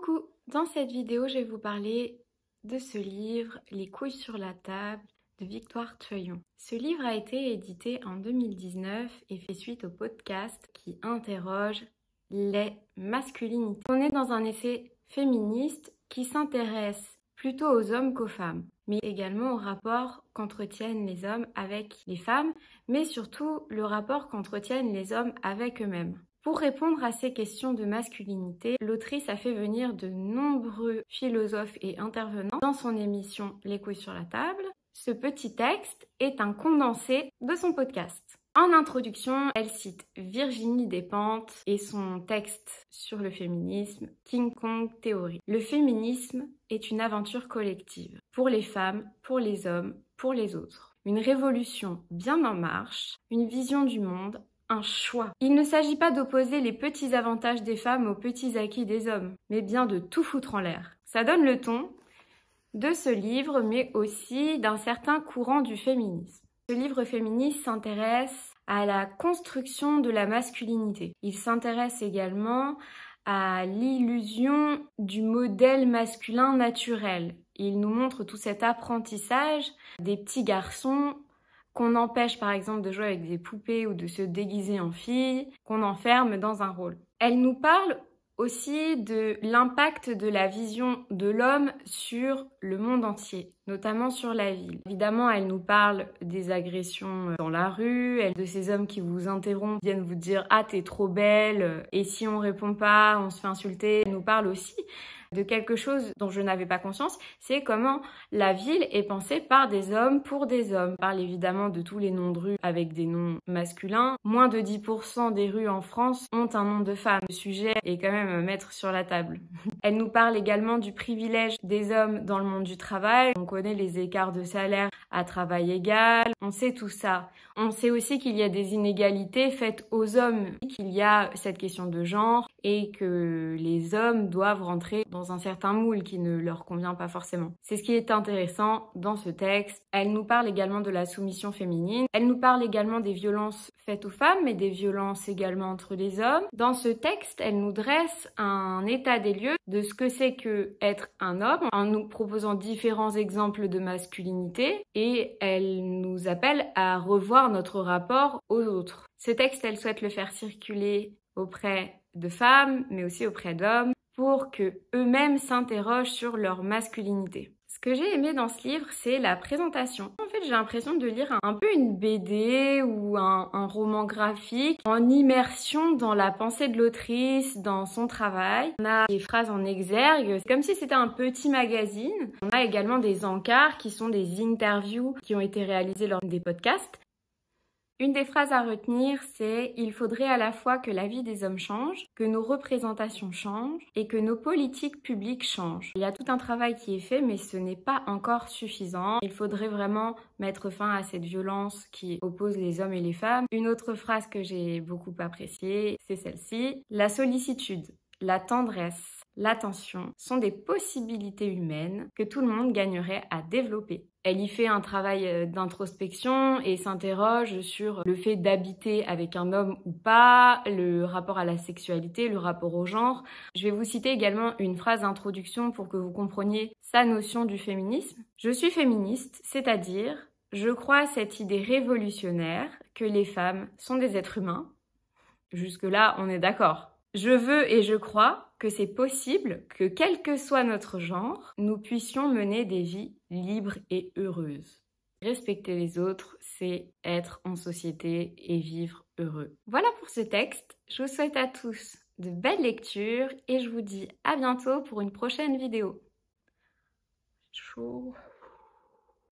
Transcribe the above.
Coucou! Dans cette vidéo, je vais vous parler de ce livre, Les couilles sur la table, de Victoire Tuyon. Ce livre a été édité en 2019 et fait suite au podcast qui interroge les masculinités. On est dans un essai féministe qui s'intéresse plutôt aux hommes qu'aux femmes, mais également au rapport qu'entretiennent les hommes avec les femmes, mais surtout le rapport qu'entretiennent les hommes avec eux-mêmes. Pour répondre à ces questions de masculinité, l'autrice a fait venir de nombreux philosophes et intervenants dans son émission Les couilles sur la table. Ce petit texte est un condensé de son podcast. En introduction, elle cite Virginie Despentes et son texte sur le féminisme, King Kong Theory. Le féminisme est une aventure collective, pour les femmes, pour les hommes, pour les autres. Une révolution bien en marche, une vision du monde, un choix. Il ne s'agit pas d'opposer les petits avantages des femmes aux petits acquis des hommes, mais bien de tout foutre en l'air. Ça donne le ton de ce livre, mais aussi d'un certain courant du féminisme. Ce livre féministe s'intéresse à la construction de la masculinité. Il s'intéresse également à l'illusion du modèle masculin naturel. Il nous montre tout cet apprentissage des petits garçons qu'on empêche par exemple de jouer avec des poupées ou de se déguiser en fille, qu'on enferme dans un rôle. Elle nous parle aussi de l'impact de la vision de l'homme sur le monde entier, notamment sur la ville. Évidemment, elle nous parle des agressions dans la rue, de ces hommes qui vous interrompent, viennent vous dire « Ah, t'es trop belle » et si on répond pas, on se fait insulter. Elle nous parle aussi de quelque chose dont je n'avais pas conscience, c'est comment la ville est pensée par des hommes pour des hommes. On parle évidemment de tous les noms de rues avec des noms masculins. Moins de 10% des rues en France ont un nom de femme. Le sujet est quand même à mettre sur la table. Elle nous parle également du privilège des hommes dans le monde du travail. On connaît les écarts de salaire à travail égal. On sait tout ça. On sait aussi qu'il y a des inégalités faites aux hommes, qu'il y a cette question de genre et que les hommes doivent rentrer dans un certain moule qui ne leur convient pas forcément. C'est ce qui est intéressant dans ce texte. Elle nous parle également de la soumission féminine. Elle nous parle également des violences faites aux femmes, mais des violences également entre les hommes. Dans ce texte, elle nous dresse un état des lieux de ce que c'est que être un homme, en nous proposant différents exemples de masculinité, et elle nous appelle à revoir notre rapport aux autres. Ce texte, elle souhaite le faire circuler auprès de femmes, mais aussi auprès d'hommes, pour que eux-mêmes s'interrogent sur leur masculinité. Ce que j'ai aimé dans ce livre, c'est la présentation. En fait, j'ai l'impression de lire un peu une BD ou un roman graphique en immersion dans la pensée de l'autrice, dans son travail. On a des phrases en exergue, c'est comme si c'était un petit magazine. On a également des encarts qui sont des interviews qui ont été réalisées lors des podcasts. Une des phrases à retenir, c'est « Il faudrait à la fois que la vie des hommes change, que nos représentations changent et que nos politiques publiques changent. » Il y a tout un travail qui est fait, mais ce n'est pas encore suffisant. Il faudrait vraiment mettre fin à cette violence qui oppose les hommes et les femmes. Une autre phrase que j'ai beaucoup appréciée, c'est celle-ci. « La sollicitude, la tendresse, l'attention sont des possibilités humaines que tout le monde gagnerait à développer. » Elle y fait un travail d'introspection et s'interroge sur le fait d'habiter avec un homme ou pas, le rapport à la sexualité, le rapport au genre. Je vais vous citer également une phrase d'introduction pour que vous compreniez sa notion du féminisme. Je suis féministe, c'est-à-dire, je crois à cette idée révolutionnaire que les femmes sont des êtres humains. Jusque-là, on est d'accord. Je veux et je crois que c'est possible que, quel que soit notre genre, nous puissions mener des vies libres et heureuses. Respecter les autres, c'est être en société et vivre heureux. Voilà pour ce texte. Je vous souhaite à tous de belles lectures et je vous dis à bientôt pour une prochaine vidéo. Chaud.